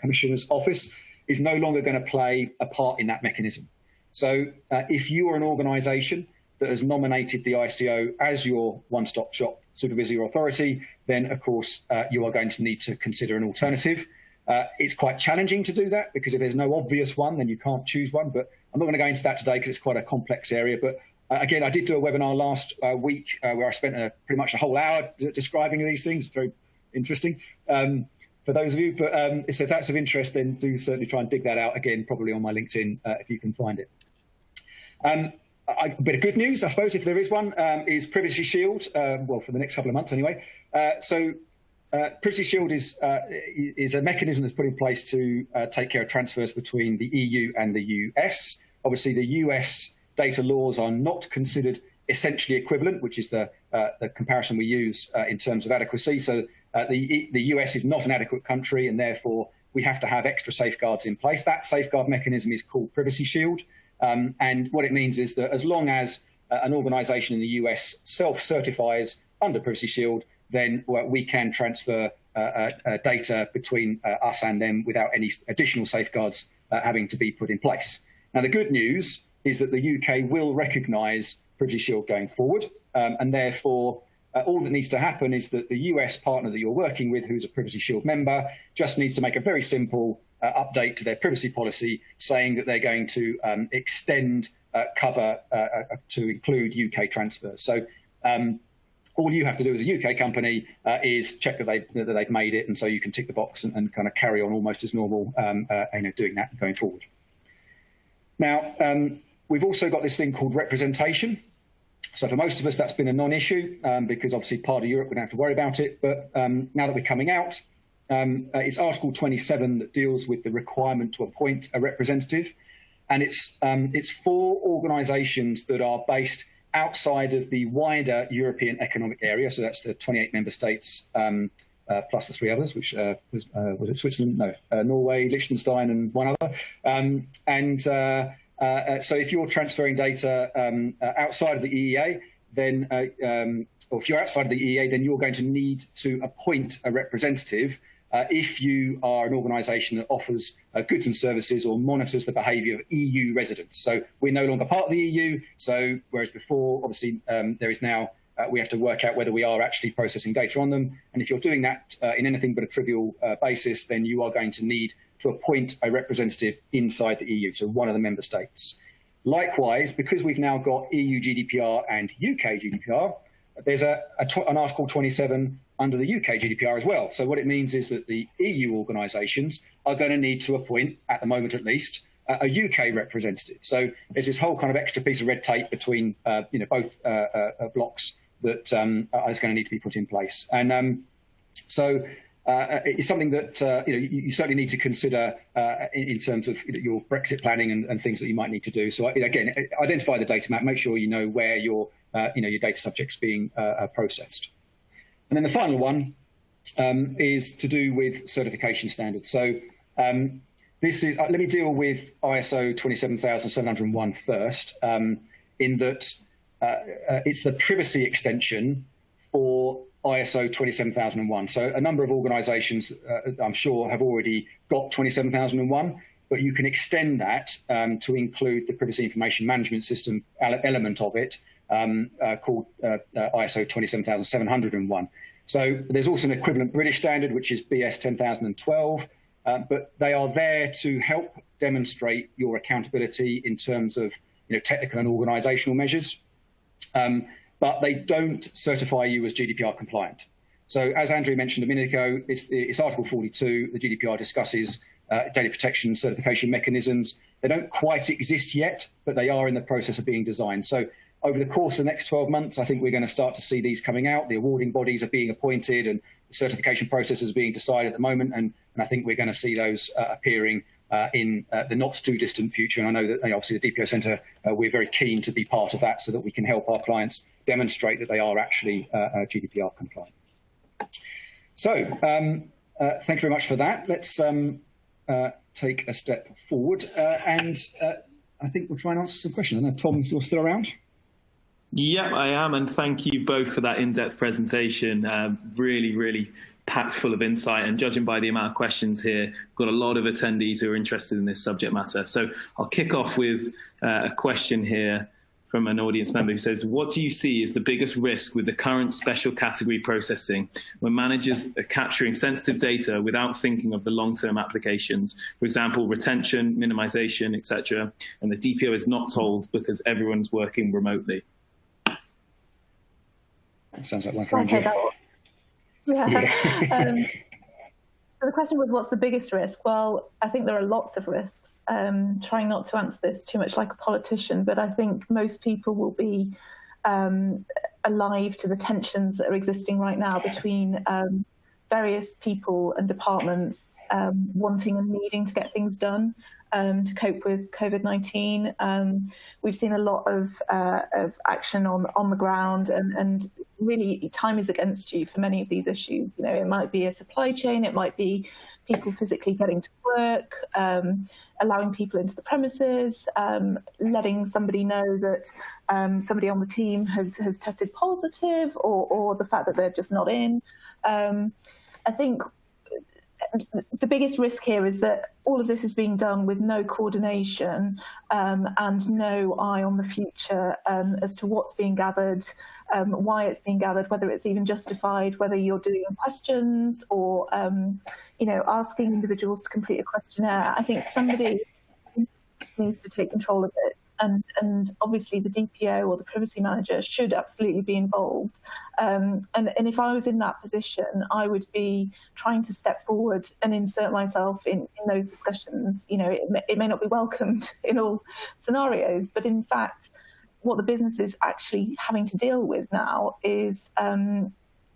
Commissioner's Office, is no longer going to play a part in that mechanism. So if you are an organisation that has nominated the ICO as your one-stop shop supervisory authority, then of course you are going to need to consider an alternative. It's quite challenging to do that because if there's no obvious one, then you can't choose one. But I'm not going to go into that today because it's quite a complex area. But again, I did do a webinar last week where I spent pretty much a whole hour describing these things. It's very interesting for those of you. But so if that's of interest, then do certainly try and dig that out again, probably on my LinkedIn if you can find it. A bit of good news, I suppose, if there is one, is Privacy Shield, well, for the next couple of months anyway. Privacy Shield is a mechanism that's put in place to take care of transfers between the EU and the US. Obviously, the US data laws are not considered essentially equivalent, which is the comparison we use in terms of adequacy. So the US is not an adequate country, and therefore we have to have extra safeguards in place. That safeguard mechanism is called Privacy Shield. And what it means is that as long as an organisation in the US self-certifies under Privacy Shield, then we can transfer data between us and them without any additional safeguards having to be put in place. Now, the good news is that the UK will recognise Privacy Shield going forward, and therefore all that needs to happen is that the US partner that you're working with, who's a Privacy Shield member, just needs to make a very simple update to their privacy policy saying that they're going to extend cover to include UK transfers. So all you have to do as a UK company is check that they've made it, and so you can tick the box and kind of carry on almost as normal, doing that going forward. Now, we've also got this thing called representation. So for most of us, that's been a non-issue because obviously part of Europe, we don't have to worry about it. But now that we're coming out, it's Article 27 that deals with the requirement to appoint a representative. And it's for organisations that are based outside of the wider European Economic Area. So that's the 28 member states plus the 3 others, which was it Switzerland? No, Norway, Liechtenstein and one other. So if you're transferring data outside of the EEA, then, or if you're outside of the EEA, then you're going to need to appoint a representative if you are an organisation that offers goods and services or monitors the behaviour of EU residents. So we're no longer part of the EU. So whereas before, obviously, there is now, we have to work out whether we are actually processing data on them. And if you're doing that in anything but a trivial basis, then you are going to need to appoint a representative inside the EU, so one of the member states. Likewise, because we've now got EU GDPR and UK GDPR, there's an Article 27 under the UK GDPR as well. So what it means is that the EU organisations are going to need to appoint, at the moment at least, a UK representative. So there's this whole kind of extra piece of red tape between both blocks that is going to need to be put in place. And it's something that you certainly need to consider in terms of your Brexit planning and things that you might need to do. So again, identify the data map, make sure you know where your data subjects being processed. And then the final one is to do with certification standards. So this is let me deal with ISO 27701 first, in that it's the privacy extension for ISO 27001. So a number of organisations, I'm sure, have already got 27001, but you can extend that to include the Privacy Information Management System element of it, called ISO 27701. So there's also an equivalent British standard, which is BS 10012, but they are there to help demonstrate your accountability in terms of technical and organisational measures. But they don't certify you as GDPR compliant. So as Andrew mentioned a minute ago, it's Article 42. The GDPR discusses data protection certification mechanisms. They don't quite exist yet, but they are in the process of being designed. So over the course of the next 12 months, I think we're going to start to see these coming out. The awarding bodies are being appointed and the certification processes are being decided at the moment. And I think we're going to see those appearing in the not too distant future. And I know that obviously the DPO Centre, we're very keen to be part of that so that we can help our clients demonstrate that they are actually GDPR compliant. So thank you very much for that. Let's take a step forward and I think we'll try and answer some questions. I know Tom, you're still around? Yeah, I am, and thank you both for that in-depth presentation. Really, really packed full of insight, and judging by the amount of questions here, we've got a lot of attendees who are interested in this subject matter. So I'll kick off with a question here from an audience member who says, what do you see as the biggest risk with the current special category processing when managers are capturing sensitive data without thinking of the long-term applications? For example, retention, minimization, etc. And the DPO is not told because everyone's working remotely. Sounds like one for you. Yeah. So the question was, what's the biggest risk? Well, I think there are lots of risks. Trying not to answer this too much like a politician, but I think most people will be alive to the tensions that are existing right now between various people and departments wanting and needing to get things done to cope with COVID-19. We've seen a lot of action on the ground, and really time is against you for many of these issues. You know, it might be a supply chain, it might be people physically getting to work, allowing people into the premises, letting somebody know that somebody on the team has tested positive, or the fact that they're just not in. I think the biggest risk here is that all of this is being done with no coordination and no eye on the future as to what's being gathered, why it's being gathered, whether it's even justified, whether you're doing questions or, asking individuals to complete a questionnaire. I think somebody needs to take control of it. And obviously the DPO or the privacy manager should absolutely be involved. And if I was in that position, I would be trying to step forward and insert myself in those discussions. You know, it may not be welcomed in all scenarios, but in fact, what the business is actually having to deal with now is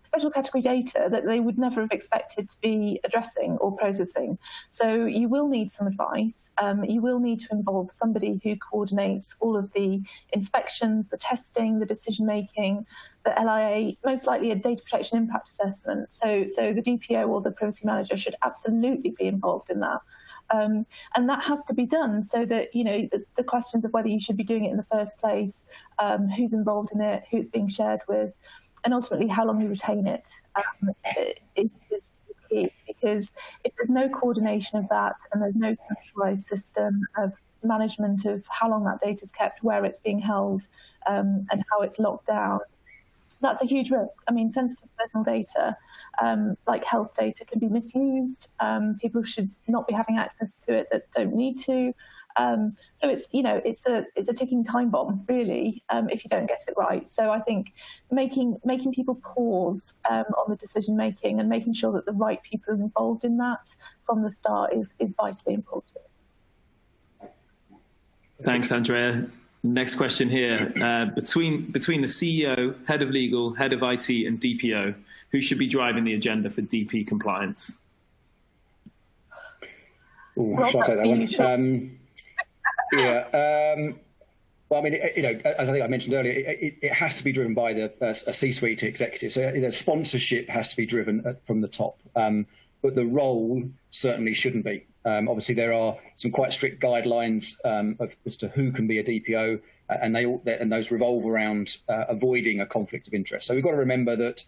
special category data that they would never have expected to be addressing or processing. So you will need some advice. You will need to involve somebody who coordinates all of the inspections, the testing, the decision-making, the LIA, most likely a data protection impact assessment. So the DPO or the privacy manager should absolutely be involved in that. And that has to be done so that, the questions of whether you should be doing it in the first place, who's involved in it, who it's being shared with, and ultimately how long you retain it is key. Because if there's no coordination of that and there's no centralised system of management of how long that data is kept, where it's being held, and how it's locked down, that's a huge risk. I mean, sensitive personal data, like health data, can be misused. People should not be having access to it that don't need to. So it's a ticking time bomb, really, if you don't get it right. So I think making people pause on the decision making and making sure that the right people are involved in that from the start is vitally important. Thanks, Andrea. Next question here. Between the CEO, head of legal, head of IT, and DPO, who should be driving the agenda for DP compliance? Shall I take that one? Well, I mean, as I think I mentioned earlier, it has to be driven by a C-suite executive. So sponsorship has to be driven from the top, but the role certainly shouldn't be. Obviously, there are some quite strict guidelines as to who can be a DPO, and those revolve around avoiding a conflict of interest. So we've got to remember that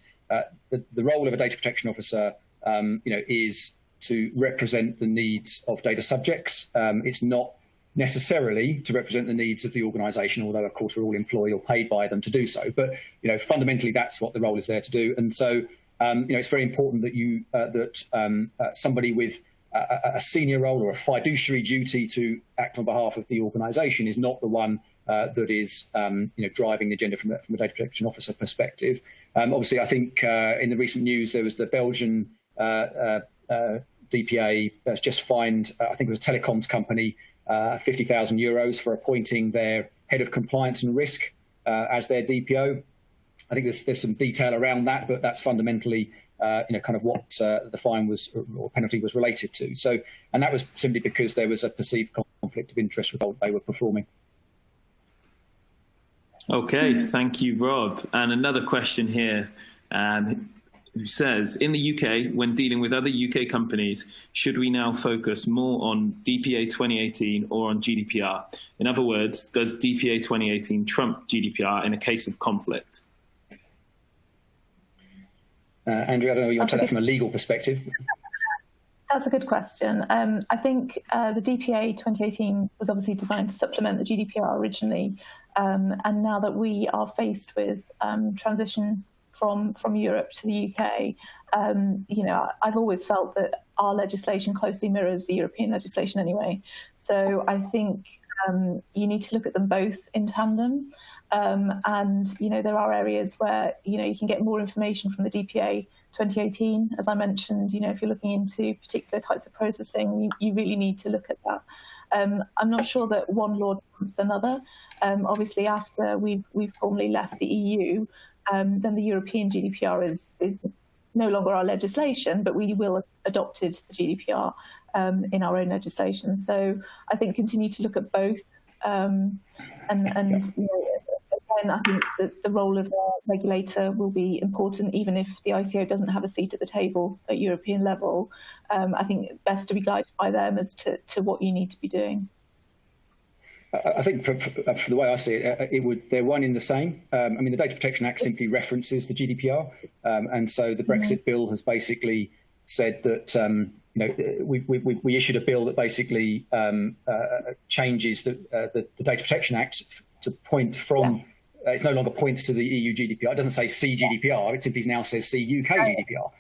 the role of a data protection officer, is to represent the needs of data subjects. It's not necessarily to represent the needs of the organisation, although of course we're all employed or paid by them to do so. But fundamentally, that's what the role is there to do. And so it's very important that somebody with a senior role or a fiduciary duty to act on behalf of the organisation is not the one that is driving the agenda from a data protection officer perspective. Obviously, I think in the recent news there was the Belgian DPA that's just fined, I think it was a telecoms company, €50,000 for appointing their head of compliance and risk as their DPO. I think there's some detail around that, but that's fundamentally kind of what the fine was or penalty was related to. So, and that was simply because there was a perceived conflict of interest with what they were performing. Okay, thank you, Rob. And another question here. who says, in the UK, when dealing with other UK companies, should we now focus more on DPA 2018 or on GDPR? In other words, does DPA 2018 trump GDPR in a case of conflict? Andrew, I don't know, you want to take that from a legal perspective? That's a good question. I think the DPA 2018 was obviously designed to supplement the GDPR originally. And now that we are faced with transition from Europe to the UK, I've always felt that our legislation closely mirrors the European legislation anyway. So I think you need to look at them both in tandem. And, there are areas where, you can get more information from the DPA 2018. As I mentioned, if you're looking into particular types of processing, you really need to look at that. I'm not sure that one law trumps another. Obviously, after we've formally left the EU, then the European GDPR is no longer our legislation, but we will have adopted the GDPR in our own legislation. So I think continue to look at both. Again, I think that the role of the regulator will be important, even if the ICO doesn't have a seat at the table at European level. I think it's best to be guided by them as to what you need to be doing. I think for the way I see it, they're one in the same. The Data Protection Act simply references the GDPR, and so the Brexit bill has basically said that we issued a bill that basically changes the Data Protection Act to point from. It no longer points to the EU GDPR. It doesn't say see GDPR. It simply now says see UK GDPR.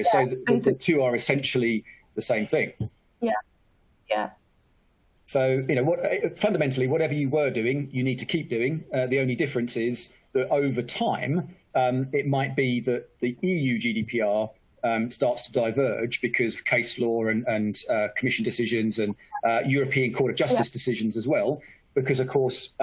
So the two are essentially the same thing. Yeah. So, fundamentally, whatever you were doing, you need to keep doing. The only difference is that over time, it might be that the EU GDPR starts to diverge because of case law and Commission decisions and European Court of Justice decisions as well. Because, of course,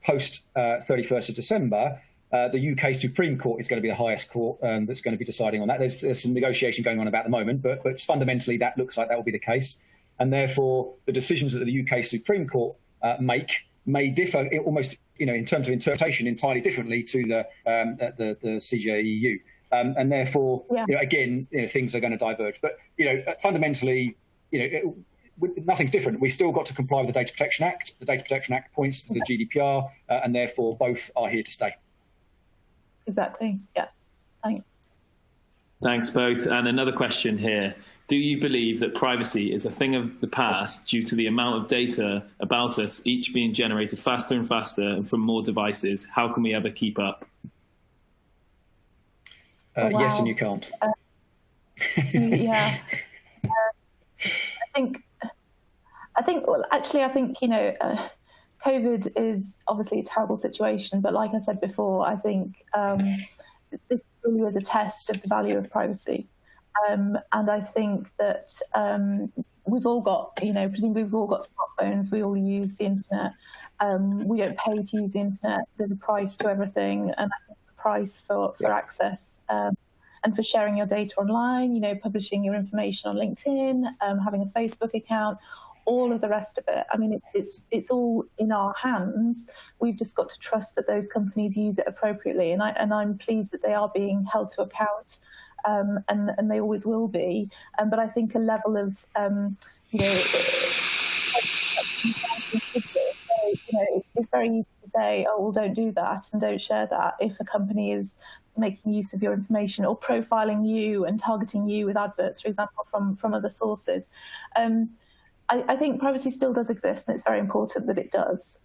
post 31st of December, the UK Supreme Court is going to be the highest court that's going to be deciding on that. There's some negotiation going on about the moment, but fundamentally, that looks like that will be the case. And therefore, the decisions that the UK Supreme Court may differ almost, in terms of interpretation, entirely differently to the CJEU. And therefore, again, things are going to diverge. But fundamentally, nothing's different. We've still got to comply with the Data Protection Act. The Data Protection Act points to the GDPR, and therefore both are here to stay. Exactly. Yeah. Thanks. Thanks both. And another question here. Do you believe that privacy is a thing of the past due to the amount of data about us each being generated faster and faster and from more devices? How can we ever keep up? Yes, and you can't. Yeah. I think, COVID is obviously a terrible situation, but like I said before, I think this really is a test of the value of privacy. And I think that we've all got, presumably we've all got smartphones, we all use the internet. We don't pay to use the internet. There's a price to everything, and I think the price for access and for sharing your data online, publishing your information on LinkedIn, having a Facebook account, all of the rest of it. I mean, it's all in our hands. We've just got to trust that those companies use it appropriately, and I'm pleased that they are being held to account. And they always will be. But I think a level of, it's very easy to say, oh, well, don't do that and don't share that if a company is making use of your information or profiling you and targeting you with adverts, for example, from other sources. I think privacy still does exist, and it's very important that it does.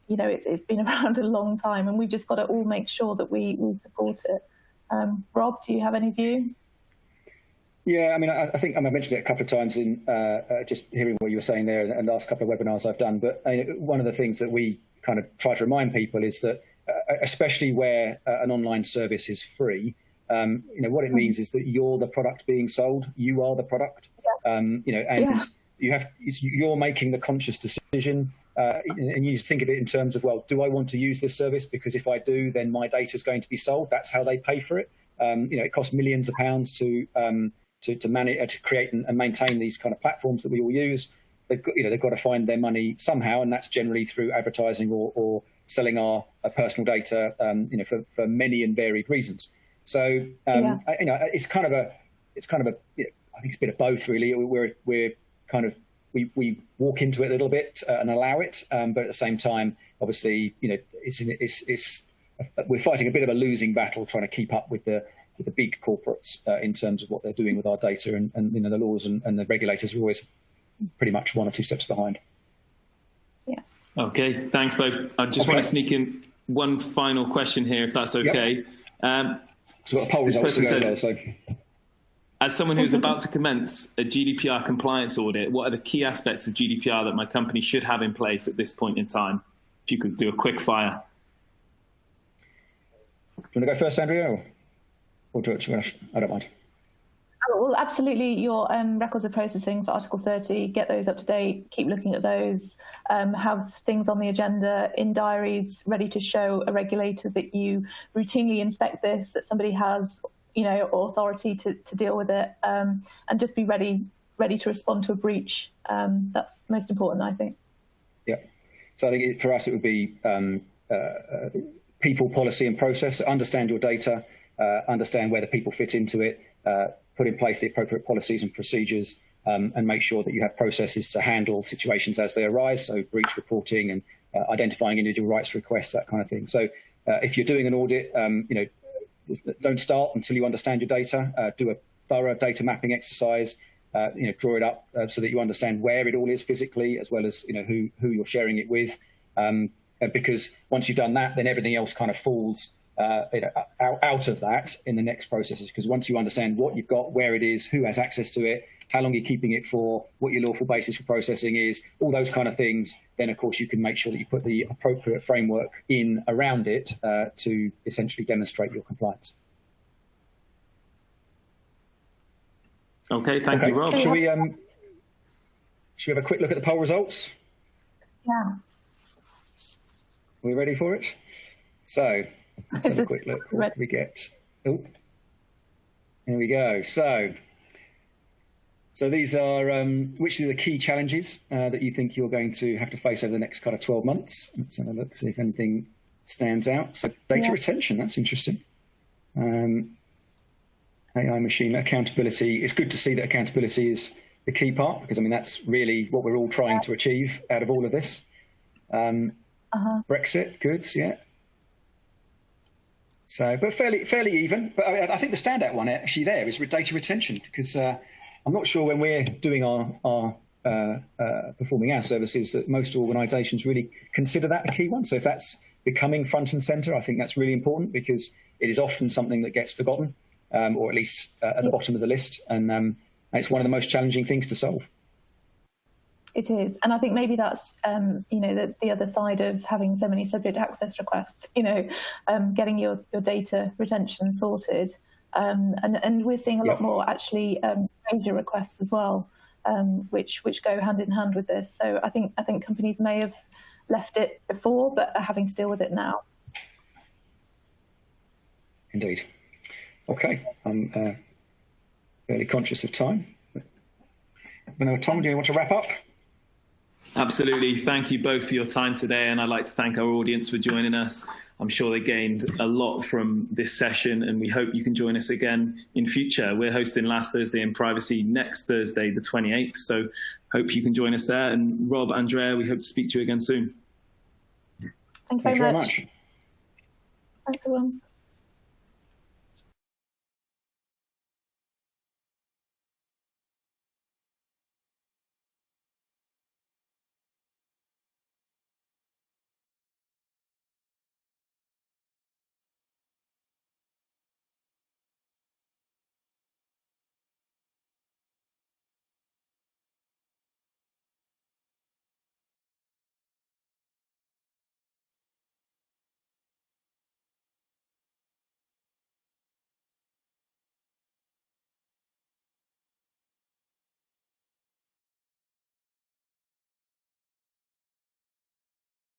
It's been around a long time, and we've just got to all make sure that we support it. Rob, do you have any view? Yeah, I think I mentioned it a couple of times in just hearing what you were saying there in the last couple of webinars I've done. But one of the things that we kind of try to remind people is that, especially where an online service is free, what it means is that you're the product being sold. You are the product. You're making the conscious decision. And you need to think of it in terms of, well, do I want to use this service? Because if I do, then my data is going to be sold. That's how they pay for it. It costs millions of pounds to manage, to create and maintain these kind of platforms that we all use. They've got to find their money somehow, and that's generally through advertising or selling our personal data. For many and varied reasons. So it's kind of a I think it's a bit of both really. We're kind of we walk into it a little bit and allow it, but at the same time, obviously, we're fighting a bit of a losing battle trying to keep up with the big corporates in terms of what they're doing with our data, and the laws and the regulators are always pretty much 1 or 2 steps behind. Yeah. Okay, thanks both. I just want to sneak in one final question here, if that's okay. Yep. So a poll results to go as well, so. As someone who's about to commence a GDPR compliance audit, what are the key aspects of GDPR that my company should have in place at this point in time? If you could do a quick fire. Do you want to go first, Andrea, or do it? I don't mind. Oh, well, absolutely. Your records of processing for Article 30, get those up to date, keep looking at those, have things on the agenda in diaries ready to show a regulator that you routinely inspect this, that somebody has authority to deal with it, and just be ready to respond to a breach. That's most important, I think. Yeah. So I think for us it would be people, policy and process. Understand your data, understand where the people fit into it, put in place the appropriate policies and procedures, and make sure that you have processes to handle situations as they arise. So breach reporting and identifying individual rights requests, that kind of thing. So if you're doing an audit, don't start until you understand your data. Do a thorough data mapping exercise. Draw it up so that you understand where it all is physically, as well as who you're sharing it with. Because once you've done that, then everything else kind of falls out of that in the next processes. Because once you understand what you've got, where it is, who has access to it, how long you're keeping it for, what your lawful basis for processing is, all those kind of things, then of course you can make sure that you put the appropriate framework in around it to essentially demonstrate your compliance. Okay, thank you, Rob. Should we have a quick look at the poll results? Yeah. Are we ready for it? So let's have a quick look. What do we get? Oh, here we go. So these are which are the key challenges that you think you're going to have to face over the next kind of 12 months? Let's have a look, see if anything stands out. So data retention, that's interesting. AI machine accountability. It's good to see that accountability is the key part, because I mean that's really what we're all trying to achieve out of all of this. Brexit, good, yeah. So, but fairly even. But I think the standout one actually there is data retention, because I'm not sure when we're doing our performing our services that most organisations really consider that a key one. So if that's becoming front and centre, I think that's really important, because it is often something that gets forgotten, or at least at the bottom of the list, and it's one of the most challenging things to solve. It is, and I think maybe that's the other side of having so many subject access requests. Getting your data retention sorted, and we're seeing a lot more actually major requests as well, which go hand in hand with this. So I think companies may have left it before, but are having to deal with it now. Indeed. Okay, I'm fairly conscious of time. Tom, do you want to wrap up? Absolutely. Thank you both for your time today, and I'd like to thank our audience for joining us. I'm sure they gained a lot from this session, and we hope you can join us again in future. We're hosting Last Thursday in Privacy next Thursday, the 28th, so hope you can join us there. And Rob, Andrea, we hope to speak to you again soon. Thank you very much. Thanks, everyone.